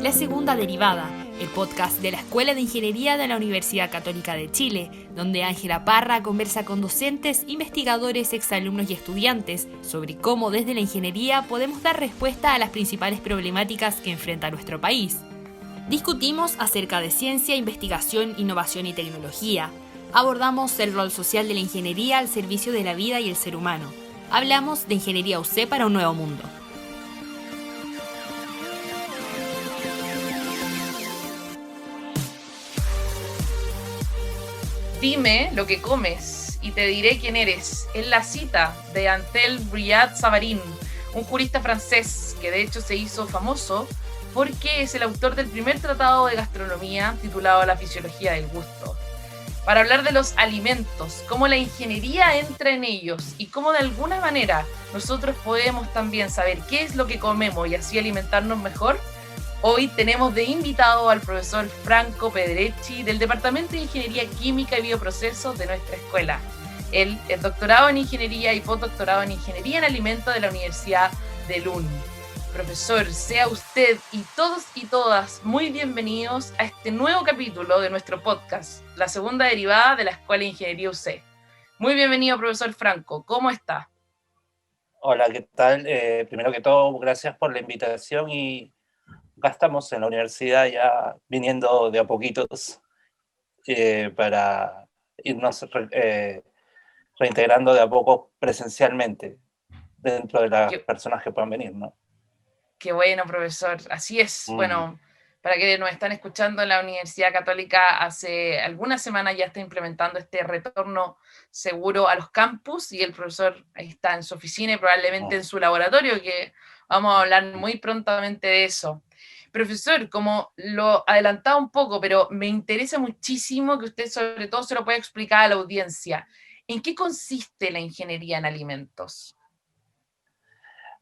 La Segunda Derivada, el podcast de la Escuela de Ingeniería de la Universidad Católica de Chile, donde Ángela Parra conversa con docentes, investigadores, exalumnos y estudiantes sobre cómo desde la ingeniería podemos dar respuesta a las principales problemáticas que enfrenta nuestro país. Discutimos acerca de ciencia, investigación, innovación y tecnología. Abordamos el rol social de la ingeniería al servicio de la vida y el ser humano. Hablamos de Ingeniería UC para un nuevo mundo. Dime lo que comes y te diré quién eres. Es la cita de Antel Briat-Savarin, un jurista francés que de hecho se hizo famoso porque es el autor del primer tratado de gastronomía titulado La fisiología del gusto. Para hablar de los alimentos, cómo la ingeniería entra en ellos y cómo de alguna manera nosotros podemos también saber qué es lo que comemos y así alimentarnos mejor, hoy tenemos de invitado al profesor Franco Pedrecci del Departamento de Ingeniería Química y Bioprocesos de nuestra escuela. Él es doctorado en Ingeniería y postdoctorado en Ingeniería en Alimentos de la Universidad de Lund. Profesor, sea usted y todos y todas muy bienvenidos a este nuevo capítulo de nuestro podcast, La Segunda Derivada de la Escuela de Ingeniería UC. Muy bienvenido, profesor Franco. ¿Cómo está? Hola, ¿qué tal? Primero que todo, gracias por la invitación y acá estamos en la universidad ya viniendo de a poquitos para irnos reintegrando de a poco presencialmente dentro de las personas que puedan venir, ¿no? Qué bueno, profesor. Así es. Bueno, para que nos están escuchando, la Universidad Católica hace algunas semanas ya está implementando este retorno seguro a los campus y el profesor ahí está en su oficina y probablemente en su laboratorio, que vamos a hablar muy prontamente de eso. Profesor, como lo adelantaba un poco, pero me interesa muchísimo que usted sobre todo se lo pueda explicar a la audiencia. ¿En qué consiste la ingeniería en alimentos?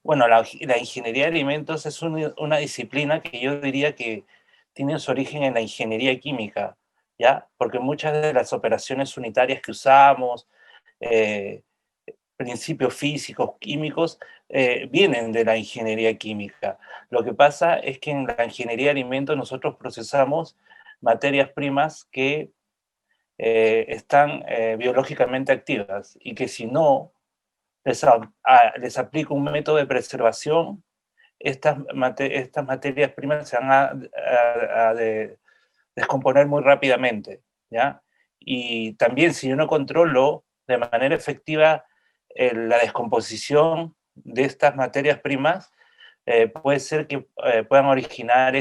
Bueno, la ingeniería de alimentos es una disciplina que yo diría que tiene su origen en la ingeniería química, ¿ya? Porque muchas de las operaciones unitarias que usamos, principios físicos, químicos, vienen de la ingeniería química. Lo que pasa es que en la ingeniería de alimentos nosotros procesamos materias primas que están biológicamente activas y que si no les aplico un método de preservación, estas materias primas se van a descomponer muy rápidamente, ¿ya? Y también si yo no controlo de manera efectiva la descomposición de estas materias primas, puede ser que puedan originar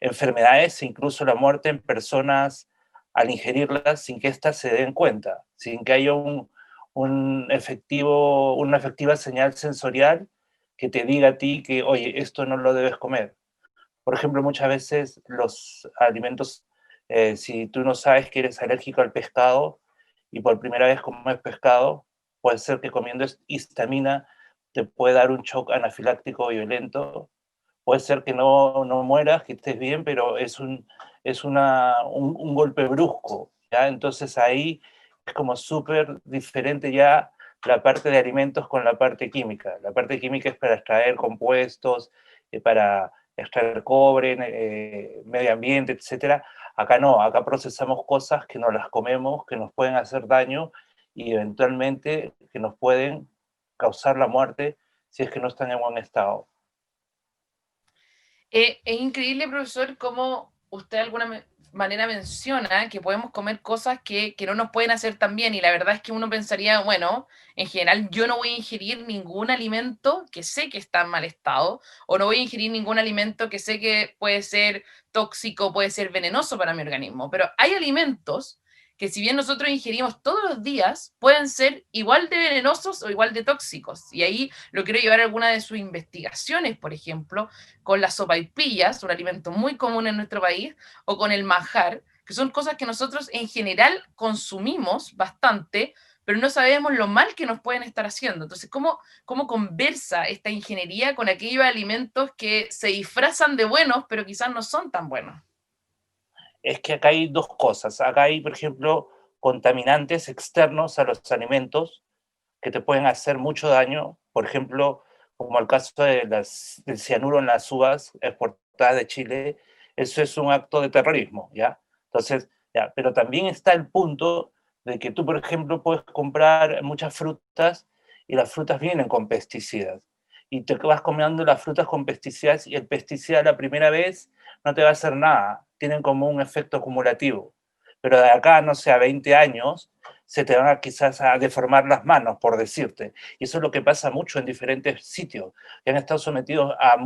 enfermedades e incluso la muerte en personas al ingerirlas sin que éstas se den cuenta, sin que haya una efectiva señal sensorial que te diga a ti que, oye, esto no lo debes comer. Por ejemplo, muchas veces los alimentos, si tú no sabes que eres alérgico al pescado y por primera vez comes pescado, puede ser que comiendo histamina te puede dar un shock anafiláctico violento. Puede ser que no mueras, que estés bien, pero es un golpe brusco, ¿ya? Entonces ahí es como súper diferente ya la parte de alimentos con la parte química. La parte química es para extraer compuestos, para extraer cobre, medio ambiente, etcétera. Acá no, acá procesamos cosas que no las comemos, que nos pueden hacer daño y eventualmente que nos pueden causar la muerte si es que no están en buen estado. Es increíble, profesor, cómo usted de alguna manera menciona que podemos comer cosas que no nos pueden hacer tan bien, y la verdad es que uno pensaría, bueno, en general yo no voy a ingerir ningún alimento que sé que está en mal estado, o no voy a ingerir ningún alimento que sé que puede ser tóxico, puede ser venenoso para mi organismo, pero hay alimentos que si bien nosotros ingerimos todos los días, pueden ser igual de venenosos o igual de tóxicos. Y ahí lo quiero llevar a alguna de sus investigaciones, por ejemplo, con las sopaipillas, un alimento muy común en nuestro país, o con el manjar, que son cosas que nosotros en general consumimos bastante, pero no sabemos lo mal que nos pueden estar haciendo. Entonces, ¿cómo conversa esta ingeniería con aquellos alimentos que se disfrazan de buenos, pero quizás no son tan buenos? Es que acá hay dos cosas. Acá hay, por ejemplo, contaminantes externos a los alimentos que te pueden hacer mucho daño, por ejemplo, como el caso del cianuro en las uvas exportadas de Chile. Eso es un acto de terrorismo, ¿ya? Entonces, ya, pero también está el punto de que tú, por ejemplo, puedes comprar muchas frutas y las frutas vienen con pesticidas. Y te vas comiendo las frutas con pesticidas y el pesticida la primera vez no te va a hacer nada. Tienen como un efecto acumulativo. Pero de acá, no sé, a 20 años, se te van a quizás a deformar las manos, por decirte. Y eso es lo que pasa mucho en diferentes sitios, que han estado sometidos a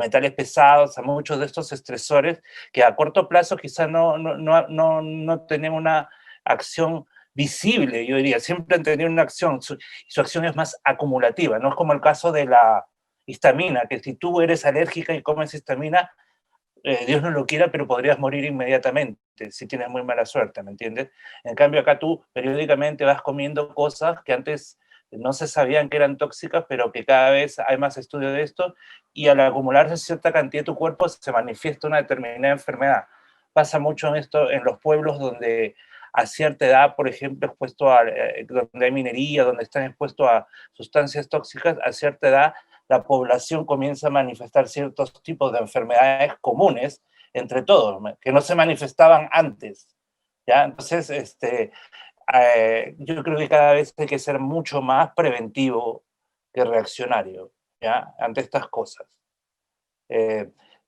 metales pesados, a muchos de estos estresores, que a corto plazo quizás no tienen una acción visible, yo diría, siempre han tenido una acción, su acción es más acumulativa, no es como el caso de la histamina, que si tú eres alérgica y comes histamina, Dios no lo quiera, pero podrías morir inmediatamente si tienes muy mala suerte, ¿me entiendes? En cambio, acá tú periódicamente vas comiendo cosas que antes no se sabían que eran tóxicas, pero que cada vez hay más estudios de esto, y al acumularse cierta cantidad de tu cuerpo se manifiesta una determinada enfermedad. Pasa mucho en esto en los pueblos donde a cierta edad, por ejemplo, donde hay minería, donde están expuestos a sustancias tóxicas, a cierta edad la población comienza a manifestar ciertos tipos de enfermedades comunes entre todos, que no se manifestaban antes, ¿ya? Entonces, yo creo que cada vez hay que ser mucho más preventivo que reaccionario, ¿ya? Ante estas cosas.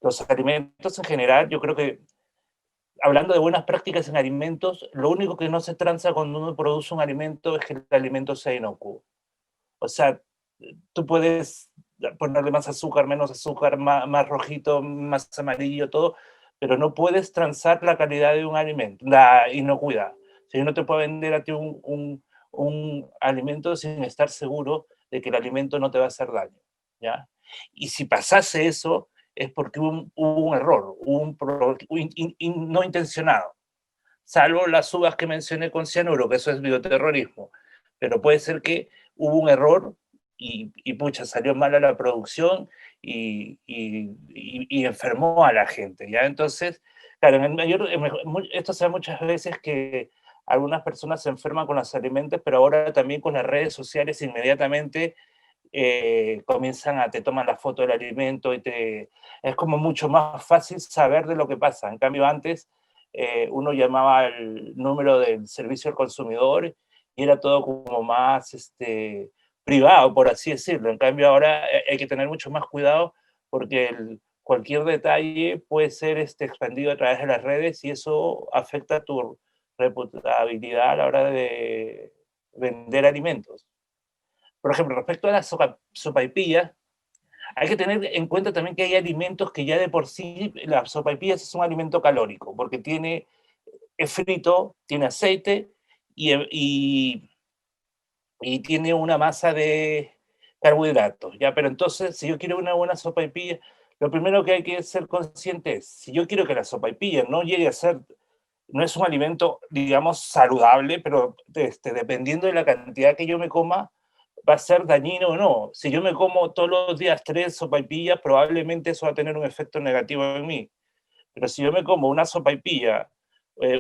Los alimentos en general, yo creo que, hablando de buenas prácticas en alimentos, lo único que no se tranza cuando uno produce un alimento es que el alimento sea inocuo. O sea, tú puedes ponerle más azúcar, menos azúcar, más rojito, más amarillo, todo, pero no puedes transar la calidad de un alimento, la inocuidad. O sea, yo no te puedo vender a ti un alimento sin estar seguro de que el alimento no te va a hacer daño, ¿ya? Y si pasase eso, es porque hubo un error, no intencionado, salvo las uvas que mencioné con cianuro, que eso es bioterrorismo, pero puede ser que hubo un error y pucha, salió mal a la producción y enfermó a la gente, ¿ya? Entonces, claro, esto se da muchas veces que algunas personas se enferman con los alimentos, pero ahora también con las redes sociales inmediatamente te toman la foto del alimento es como mucho más fácil saber de lo que pasa. En cambio, antes uno llamaba al número del servicio al consumidor y era todo como más privado, por así decirlo. En cambio, ahora hay que tener mucho más cuidado porque cualquier detalle puede ser expandido a través de las redes y eso afecta tu reputabilidad a la hora de vender alimentos. Por ejemplo, respecto a las sopaipillas, hay que tener en cuenta también que hay alimentos que ya de por sí, las sopaipillas es un alimento calórico, porque es frito, tiene aceite y, y tiene una masa de carbohidratos, ¿ya? Pero entonces, si yo quiero una buena sopaipilla, lo primero que hay que ser consciente es, si yo quiero que la sopaipilla no llegue a ser, no es un alimento, digamos, saludable, pero dependiendo de la cantidad que yo me coma, va a ser dañino o no. Si yo me como todos los días 3 sopaipillas, probablemente eso va a tener un efecto negativo en mí. Pero si yo me como una sopaipilla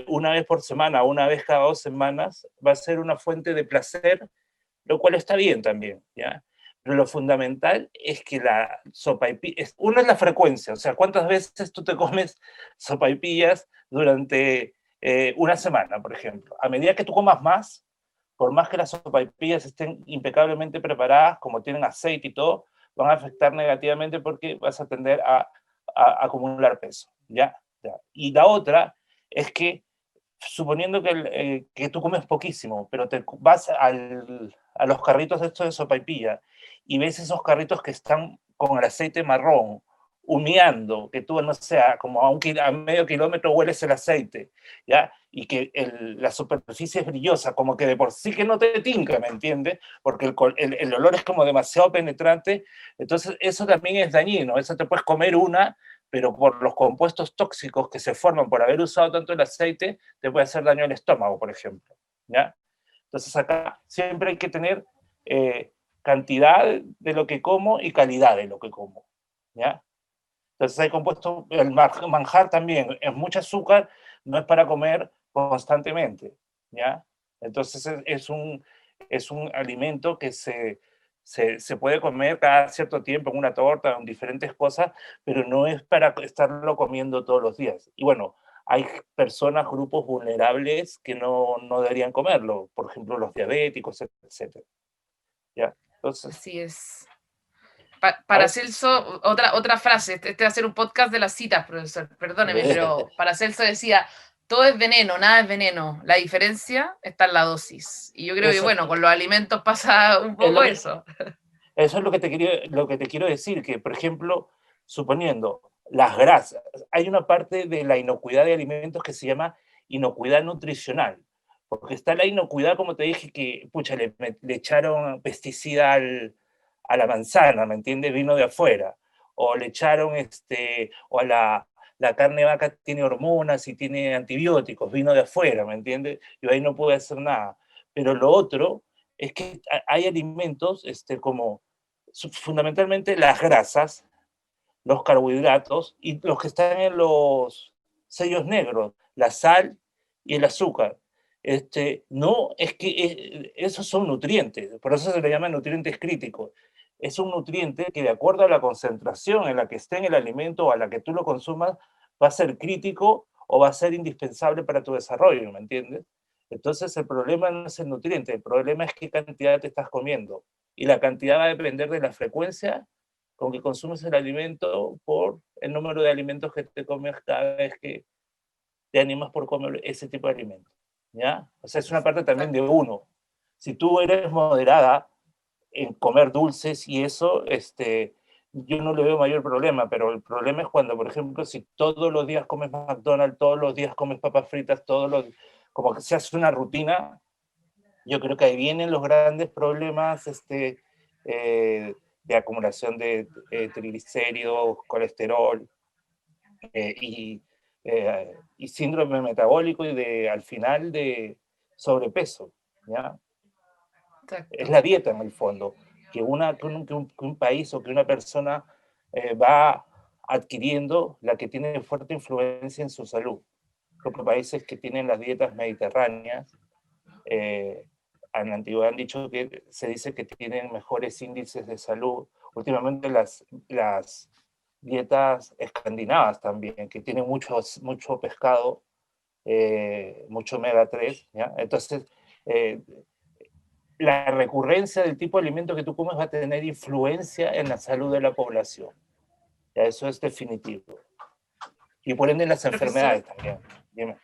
una vez por semana, una vez cada 2 semanas, va a ser una fuente de placer, lo cual está bien también, ¿ya? Pero lo fundamental es que la sopaipilla, uno es la frecuencia, o sea, cuántas veces tú te comes sopaipillas durante una semana, por ejemplo. A medida que tú comas más, por más que las sopaipillas estén impecablemente preparadas, como tienen aceite y todo, van a afectar negativamente porque vas a tender a acumular peso, ¿ya? ¿Ya? Y la otra es que, suponiendo que tú comes poquísimo, pero te vas a los carritos estos de sopaipilla y ves esos carritos que están con el aceite marrón, humeando, que tú, no sé, como a medio kilómetro hueles el aceite, ¿ya? Y que la superficie es brillosa, como que de por sí que no te tinca, ¿me entiendes? Porque el olor es como demasiado penetrante, entonces eso también es dañino, eso te puedes comer una, pero por los compuestos tóxicos que se forman por haber usado tanto el aceite, te puede hacer daño al estómago, por ejemplo, ¿ya? Entonces acá siempre hay que tener cantidad de lo que como y calidad de lo que como, ¿ya? Entonces hay compuestos, el manjar también, es mucho azúcar, no es para comer constantemente, ¿ya? Entonces es un alimento que se puede comer cada cierto tiempo en una torta, en diferentes cosas, pero no es para estarlo comiendo todos los días. Y bueno, hay personas, grupos vulnerables que no deberían comerlo, por ejemplo, los diabéticos, etcétera. ¿Ya? Entonces, Así es. a Para veces, Celso, otra frase, este va a ser un podcast de las citas, profesor, perdóneme, pero para Celso decía, todo es veneno, nada es veneno, la diferencia está en la dosis. Y yo creo que, eso, bueno, con los alimentos pasa un es poco lo que, eso. eso es lo que te quiero decir, que por ejemplo, suponiendo las grasas, hay una parte de la inocuidad de alimentos que se llama inocuidad nutricional, porque está la inocuidad, como te dije, que pucha, le echaron pesticida a la manzana, ¿me entiendes? Vino de afuera, o le echaron, o a la carne de vaca tiene hormonas y tiene antibióticos, vino de afuera, ¿me entiendes? Yo ahí no puedo hacer nada. Pero lo otro es que hay alimentos como fundamentalmente las grasas, los carbohidratos y los que están en los sellos negros, la sal y el azúcar. No, es que esos son nutrientes, por eso se le llama nutrientes críticos. Es un nutriente que de acuerdo a la concentración en la que esté en el alimento o a la que tú lo consumas, va a ser crítico o va a ser indispensable para tu desarrollo, ¿me entiendes? Entonces el problema no es el nutriente, el problema es qué cantidad te estás comiendo. Y la cantidad va a depender de la frecuencia con que consumes el alimento por el número de alimentos que te comes cada vez que te animas por comer ese tipo de alimentos. ¿Ya? O sea, es una parte también de uno. Si tú eres moderada en comer dulces y eso, yo no le veo mayor problema, pero el problema es cuando, por ejemplo, si todos los días comes McDonald's, todos los días comes papas fritas, como que se hace una rutina, yo creo que ahí vienen los grandes problemas de acumulación de triglicéridos, colesterol y, y síndrome metabólico y al final de sobrepeso. ¿Ya? Es Exacto. la dieta en el fondo, que un país o que una persona va adquiriendo la que tiene fuerte influencia en su salud. Creo que países que tienen las dietas mediterráneas en la antigüedad han dicho que se dice que tienen mejores índices de salud. Últimamente las dietas escandinavas también, que tienen mucho pescado, mucho omega 3, ¿ya? Entonces, eh, la recurrencia del tipo de alimento que tú comes va a tener influencia en la salud de la población. Ya, eso es definitivo. Y por ende en las Profesor, enfermedades también. Dime.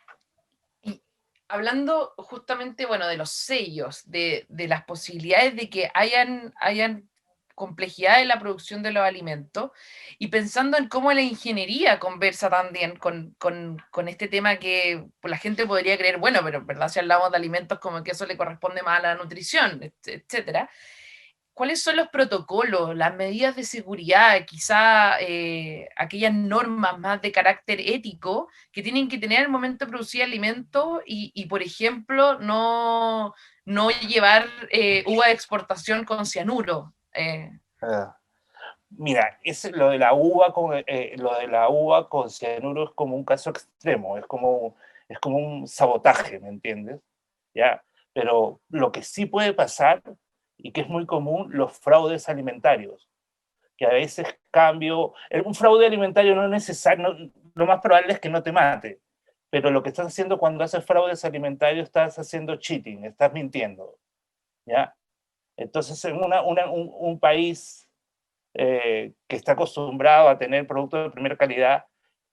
y hablando justamente, bueno, de los sellos, de las posibilidades de que hayan complejidad en la producción de los alimentos y pensando en cómo la ingeniería conversa también con este tema que la gente podría creer, bueno, pero en verdad si hablamos de alimentos como que eso le corresponde más a la nutrición, etcétera. ¿Cuáles son los protocolos, las medidas de seguridad, quizá aquellas normas más de carácter ético que tienen que tener al momento de producir alimentos y por ejemplo, no llevar uva de exportación con cianuro? Ah, mira, lo de la uva con cianuro es como un caso extremo, es como un sabotaje, ¿me entiendes? ¿Ya? Pero lo que sí puede pasar, y que es muy común, los fraudes alimentarios, que a veces un fraude alimentario no es necesario, lo más probable es que no te mate, pero lo que estás haciendo cuando haces fraudes alimentarios, estás haciendo cheating, estás mintiendo, ¿ya? Entonces, en un país que está acostumbrado a tener productos de primera calidad,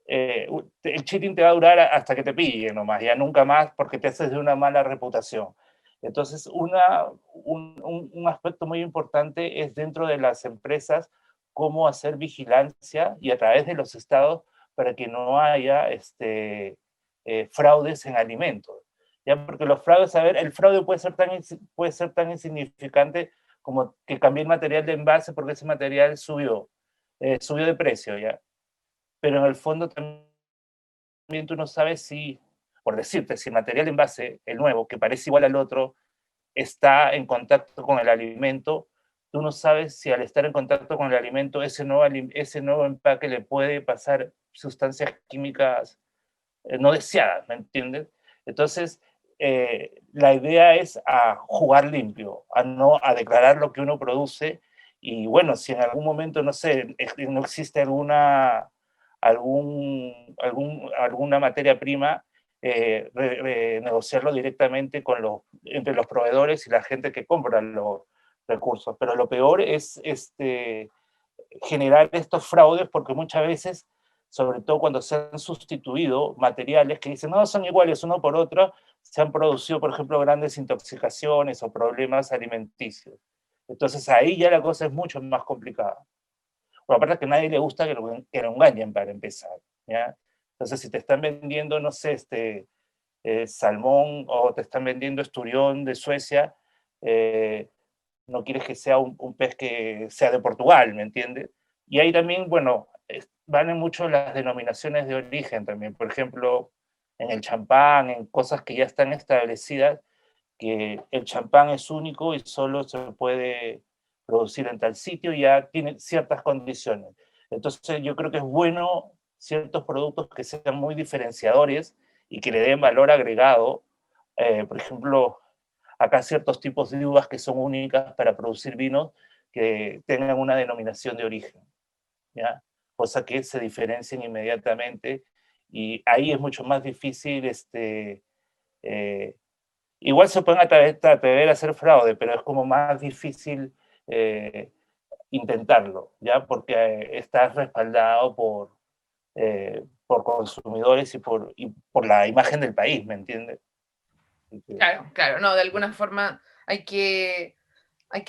el cheating te va a durar hasta que te pillen nomás, ya nunca más porque te haces de una mala reputación. Entonces, un aspecto muy importante es dentro de las empresas cómo hacer vigilancia y a través de los estados para que no haya fraudes en alimentos. ¿Ya? Porque los fraudes, a ver, el fraude puede ser tan insignificante como que cambié el material de envase porque ese material subió de precio, ¿ya? Pero en el fondo también tú no sabes si, por decirte, si el material de envase, el nuevo, que parece igual al otro, está en contacto con el alimento, tú no sabes si al estar en contacto con el alimento, ese nuevo empaque le puede pasar sustancias químicas no deseadas, ¿me entiendes? Entonces, la idea es a jugar limpio, a declarar lo que uno produce. Y bueno, si en algún momento, no sé, no existe alguna materia prima, negociarlo directamente entre los proveedores y la gente que compra los recursos. Pero lo peor es generar estos fraudes, porque muchas veces, sobre todo cuando se han sustituido materiales que dicen no, son iguales uno por otro, se han producido, por ejemplo, grandes intoxicaciones o problemas alimenticios. Entonces ahí ya la cosa es mucho más complicada. Bueno, aparte que a nadie le gusta que lo engañen para empezar, ¿ya? Entonces si te están vendiendo, no sé, salmón, o te están vendiendo esturión de Suecia, no quieres que sea un pez que sea de Portugal, ¿me entiendes? Y ahí también, bueno, valen mucho las denominaciones de origen también. Por ejemplo, en el champán, en cosas que ya están establecidas, que el champán es único y solo se puede producir en tal sitio, y ya tiene ciertas condiciones. Entonces yo creo que es bueno ciertos productos que sean muy diferenciadores y que le den valor agregado. Por ejemplo, acá ciertos tipos de uvas que son únicas para producir vinos que tengan una denominación de origen, ¿ya? Cosa que se diferencien inmediatamente, y ahí es mucho más difícil, eh, igual se pueden atrever a hacer fraude, pero es como más difícil eh, intentarlo, ¿ya? Porque estás respaldado por consumidores y por la imagen del país, ¿me entiendes? Claro, claro, no, de alguna forma hay que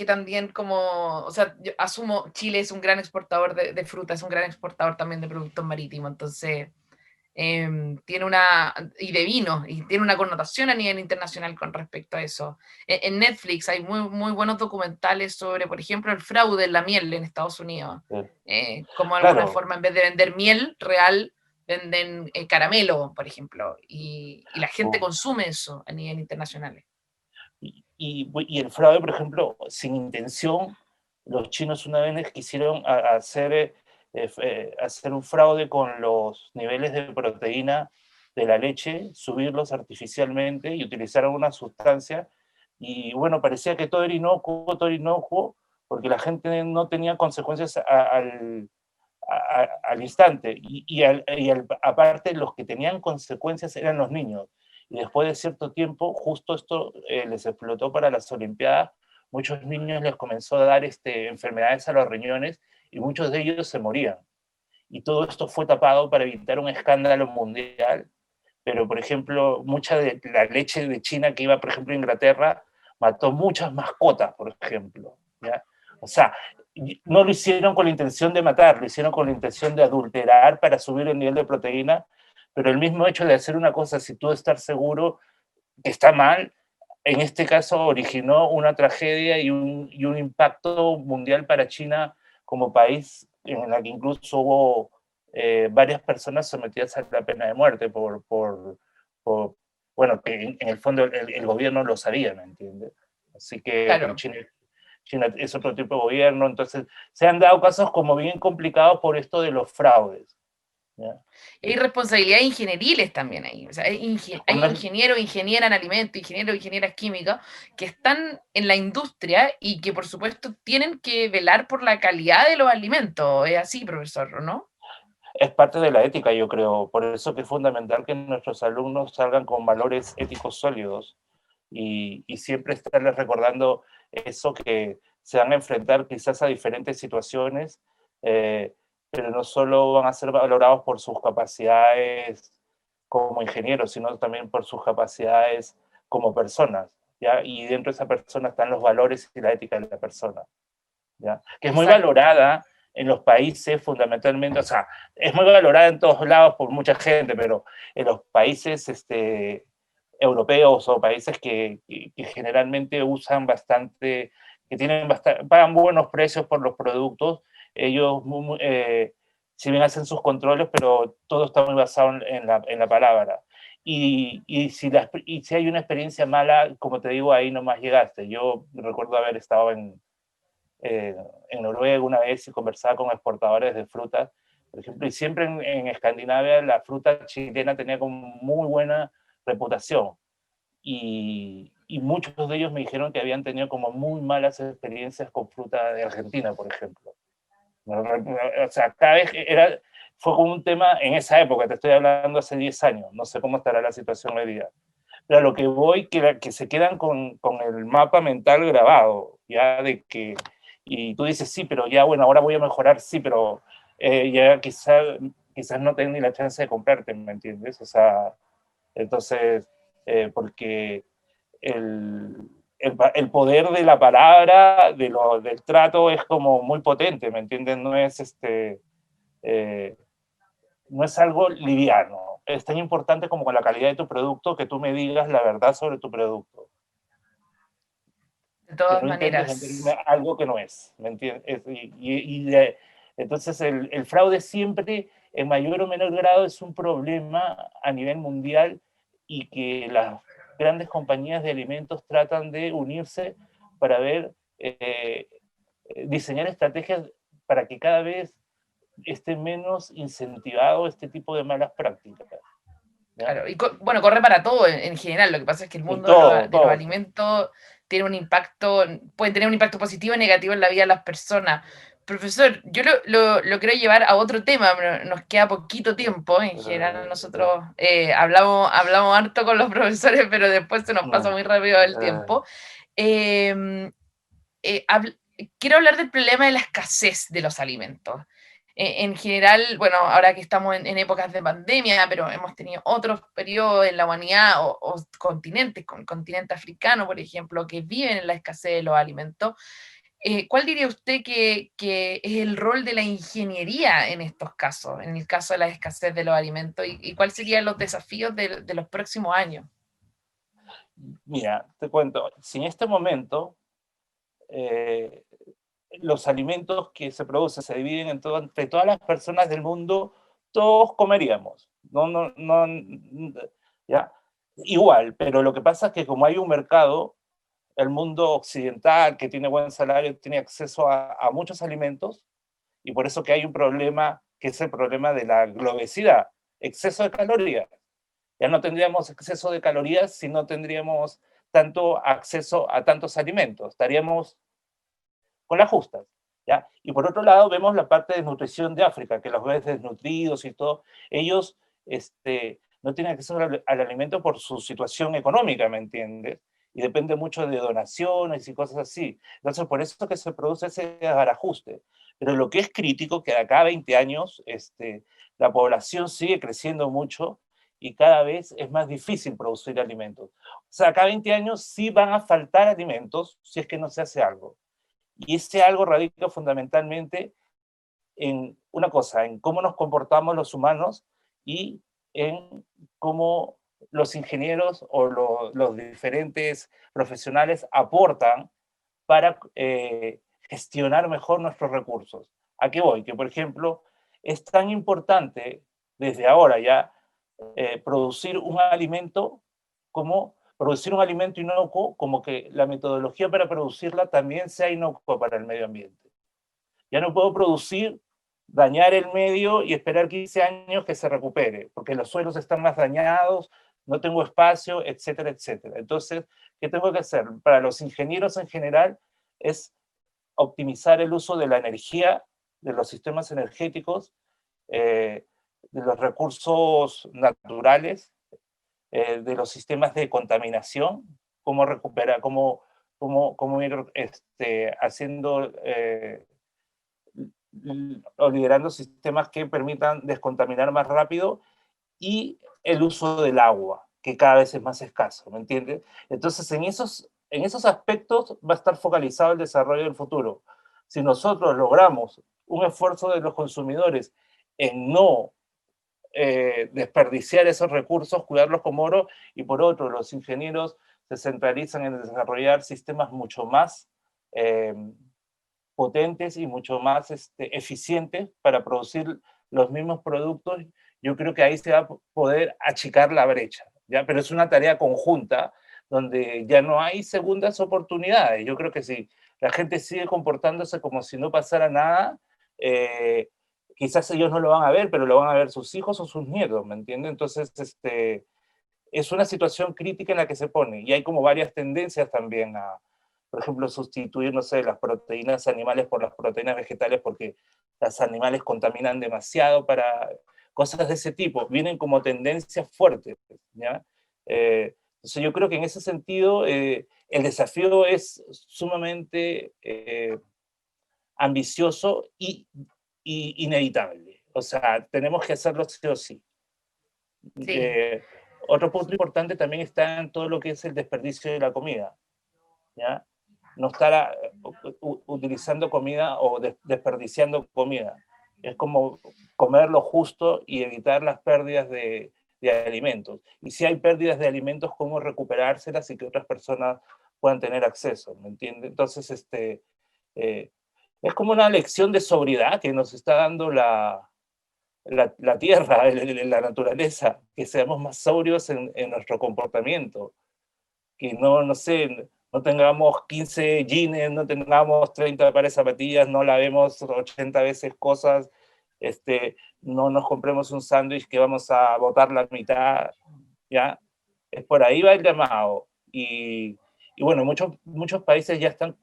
también como, o sea, yo asumo, Chile es un gran exportador de fruta, es un gran exportador también de productos marítimos, entonces tiene y de vino, y tiene una connotación a nivel internacional con respecto a eso. En Netflix hay muy, muy buenos documentales sobre, por ejemplo, el fraude en la miel en Estados Unidos. Como de alguna Claro. forma, en vez de vender miel real, venden caramelo, por ejemplo, y la gente consume eso a nivel internacional. Y el fraude, por ejemplo, sin intención, los chinos una vez quisieron hacer un fraude con los niveles de proteína de la leche, subirlos artificialmente y utilizaron una sustancia, y bueno, parecía que todo inocuo, porque la gente no tenía consecuencias al instante, aparte los que tenían consecuencias eran los niños. Y después de cierto tiempo, justo esto les explotó para las Olimpiadas, muchos niños les comenzó a dar enfermedades a los riñones, y muchos de ellos se morían. Y todo esto fue tapado para evitar un escándalo mundial. Pero, por ejemplo, mucha de la leche de China que iba, por ejemplo, a Inglaterra, mató muchas mascotas, por ejemplo, ¿ya? O sea, no lo hicieron con la intención de matar, lo hicieron con la intención de adulterar para subir el nivel de proteína, pero el mismo hecho de hacer una cosa, si tú estás seguro que está mal, en este caso originó una tragedia y un impacto mundial para China como país, en la que incluso hubo varias personas sometidas a la pena de muerte por bueno, que en el fondo el gobierno lo sabía, ¿me entiendes? Así que, pero Claro. China es otro tipo de gobierno, entonces se han dado casos como bien complicados por esto de los fraudes, ¿ya? Y hay responsabilidades ingenieriles también ahí. O sea, hay ingenieros, ingenieras en alimentos, ingenieros, ingenieras químicas que están en la industria y que, por supuesto, tienen que velar por la calidad de los alimentos. Es así, profesor, ¿no? Es parte de la ética, yo creo. Por eso que es fundamental que nuestros alumnos salgan con valores éticos sólidos, y siempre estarles recordando eso, que se van a enfrentar quizás a diferentes situaciones, eh, pero no solo van a ser valorados por sus capacidades como ingenieros, sino también por sus capacidades como personas, ¿ya? Y dentro de esa persona están los valores y la ética de la persona, ¿ya? Que es muy Exacto. valorada en los países fundamentalmente, o sea, es muy valorada en todos lados por mucha gente, pero en los países europeos, o países que generalmente usan bastante, que pagan buenos precios por los productos, ellos, si bien hacen sus controles, pero todo está muy basado en la palabra. Y si hay una experiencia mala, como te digo, ahí nomás llegaste. Yo recuerdo haber estado en Noruega una vez y conversaba con exportadores de frutas, por ejemplo, y siempre en Escandinavia la fruta chilena tenía como muy buena reputación. y muchos de ellos me dijeron que habían tenido como muy malas experiencias con fruta de Argentina, por ejemplo. O sea, cada vez fue como un tema en esa época, te estoy hablando hace 10 años, no sé cómo estará la situación hoy día. Pero a lo que voy, que se quedan con el mapa mental grabado, ya de que, y tú dices, sí, pero ya, bueno, ahora voy a mejorar, sí, pero ya quizás no tengo ni la chance de comprarte, ¿me entiendes? O sea, entonces, porque el poder de la palabra, del trato, es como muy potente, ¿me entiendes? Eh, no es algo liviano. Es tan importante como con la calidad de tu producto que tú me digas la verdad sobre tu producto. De Que todas no intentes maneras. venderme algo que no es, ¿me entiendes? Entonces el fraude siempre, en mayor o menor grado, es un problema a nivel mundial y que las grandes compañías de alimentos tratan de unirse para diseñar estrategias para que cada vez esté menos incentivado este tipo de malas prácticas. ¿Ya? Claro, y bueno, corre para todo en general. Lo que pasa es que el En mundo todo, de los todo. alimentos tiene un impacto, puede tener un impacto positivo o negativo en la vida de las personas. Profesor, yo lo quiero llevar a otro tema, pero nos queda poquito tiempo. En general, nosotros hablamos harto con los profesores, pero después se nos pasa muy rápido el tiempo. Eh, quiero hablar del problema de la escasez de los alimentos. En general, bueno, ahora que estamos en épocas de pandemia, pero hemos tenido otros periodos en la humanidad o continentes, con el continente africano, por ejemplo, que viven en la escasez de los alimentos. ¿Cuál diría usted que es el rol de la ingeniería en estos casos, en el caso de la escasez de los alimentos, y cuáles serían los desafíos de los próximos años? Mira, te cuento, si en este momento eh, los alimentos que se producen se dividen entre todas las personas del mundo, todos comeríamos. No, no, no, ¿ya? Igual, pero lo que pasa es que como hay un mercado, el mundo occidental que tiene buen salario tiene acceso a muchos alimentos y por eso que hay un problema que es el problema de la globesidad, exceso de calorías. Ya no tendríamos exceso de calorías si no tendríamos tanto acceso a tantos alimentos. Estaríamos con las justas. ¿Ya? Y por otro lado, vemos la parte de nutrición de África, que los ves desnutridos y todo. Ellos no tienen acceso al alimento por su situación económica, ¿me entiendes? Y depende mucho de donaciones y cosas así. Entonces, por eso que se produce ese desbarajuste. Pero lo que es crítico, que de acá a 20 años la población sigue creciendo mucho y cada vez es más difícil producir alimentos. O sea, acá a 20 años sí van a faltar alimentos si es que no se hace algo. Y ese algo radica fundamentalmente en una cosa, en cómo nos comportamos los humanos y en cómo los ingenieros o los diferentes profesionales aportan para gestionar mejor nuestros recursos. ¿A qué voy? Que, por ejemplo, es tan importante desde ahora ya producir un alimento como producir un alimento inocuo, como que la metodología para producirla también sea inocua para el medio ambiente. Ya no puedo producir, dañar el medio y esperar 15 años que se recupere, porque los suelos están más dañados, no tengo espacio, etcétera, etcétera. Entonces, ¿qué tengo que hacer? Para los ingenieros en general es optimizar el uso de la energía, de los sistemas energéticos, de los recursos naturales, de los sistemas de contaminación, cómo recuperar, cómo ir haciendo o liderando sistemas que permitan descontaminar más rápido y el uso del agua, que cada vez es más escaso, ¿me entiendes? Entonces, en esos aspectos va a estar focalizado el desarrollo del futuro. Si nosotros logramos un esfuerzo de los consumidores en no desperdiciar esos recursos, cuidarlos como oro, y por otro, los ingenieros se centralizan en desarrollar sistemas mucho más potentes y mucho más eficientes para producir los mismos productos. Yo creo que ahí se va a poder achicar la brecha, ¿ya? Pero es una tarea conjunta donde ya no hay segundas oportunidades. Yo creo que si la gente sigue comportándose como si no pasara nada, quizás ellos no lo van a ver, pero lo van a ver sus hijos o sus nietos, ¿me entiendes? Entonces, es una situación crítica en la que se pone, y hay como varias tendencias también a, por ejemplo, sustituir, no sé, las proteínas animales por las proteínas vegetales porque los animales contaminan demasiado para cosas de ese tipo. Vienen como tendencias fuertes, ¿ya? Entonces yo creo que en ese sentido el desafío es sumamente ambicioso y inevitable. O sea, tenemos que hacerlo sí o sí. Sí. Otro punto importante también está en todo lo que es el desperdicio de la comida, ¿ya? No estar utilizando comida o desperdiciando comida. Es como comer lo justo y evitar las pérdidas de alimentos. Y si hay pérdidas de alimentos, cómo recuperárselas y que otras personas puedan tener acceso, ¿me entiendes? Entonces, eh, es como una lección de sobriedad que nos está dando la tierra, la naturaleza, que seamos más sobrios en nuestro comportamiento, que no sé, no tengamos 15 jeans, no tengamos 30 pares de zapatillas, no lavemos 80 veces cosas, no nos compremos un sándwich que vamos a botar la mitad, ¿ya? Es por ahí va el llamado. Y bueno, muchos países ya están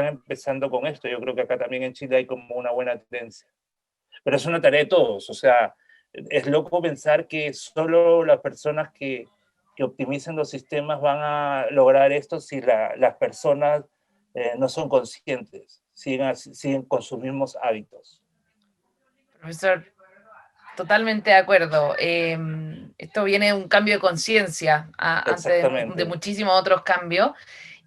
empezando con esto. Yo creo que acá también en Chile hay como una buena tendencia. Pero es una tarea de todos, o sea, es loco pensar que solo las personas que optimicen los sistemas van a lograr esto si las personas no son conscientes, siguen con sus mismos hábitos. Profesor, totalmente de acuerdo. Esto viene de un cambio de conciencia antes de Exactamente. muchísimos otros cambios.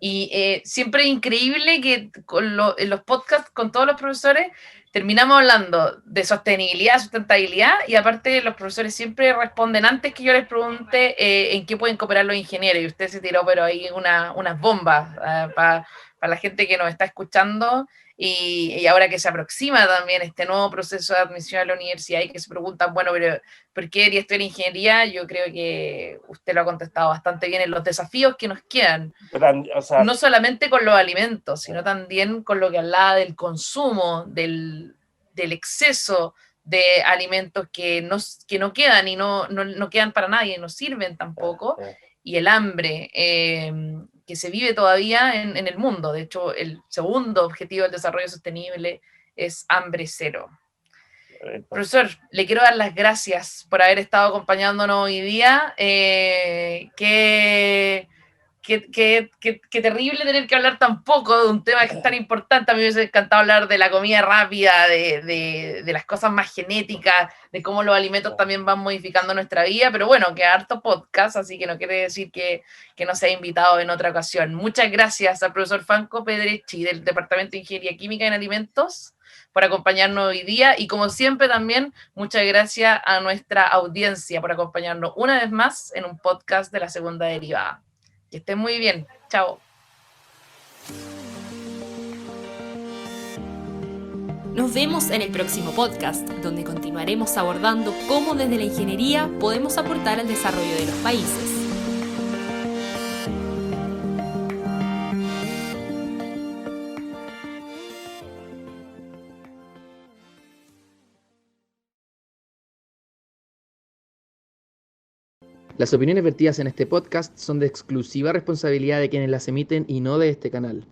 Y siempre es increíble que en los podcasts con todos los profesores terminamos hablando de sostenibilidad, sustentabilidad, y aparte los profesores siempre responden antes que yo les pregunte en qué pueden cooperar los ingenieros. Y usted se tiró, pero ahí unas bombas para la gente que nos está escuchando. Y ahora que se aproxima también este nuevo proceso de admisión a la universidad y que se preguntan, bueno, pero ¿por qué quería estudiar ingeniería? Yo creo que usted lo ha contestado bastante bien en los desafíos que nos quedan. O sea, No solamente con los alimentos, sino también con lo que hablaba del consumo, del exceso de alimentos que no quedan y no quedan para nadie, no sirven tampoco, y el hambre que se vive todavía en el mundo. De hecho, el segundo objetivo del desarrollo sostenible es hambre cero. Profesor, le quiero dar las gracias por haber estado acompañándonos hoy día. Qué terrible tener que hablar tan poco de un tema que es tan importante. A mí me hubiese encantado hablar de la comida rápida, de las cosas más genéticas, de cómo los alimentos también van modificando nuestra vida, pero bueno, que harto podcast, así que no quiere decir que no sea invitado en otra ocasión. Muchas gracias al profesor Franco Pedrechi del Departamento de Ingeniería Química en Alimentos por acompañarnos hoy día, y como siempre también muchas gracias a nuestra audiencia por acompañarnos una vez más en un podcast de la Segunda Derivada. Que estén muy bien. Chao. Nos vemos en el próximo podcast, donde continuaremos abordando cómo desde la ingeniería podemos aportar al desarrollo de los países. Las opiniones vertidas en este podcast son de exclusiva responsabilidad de quienes las emiten y no de este canal.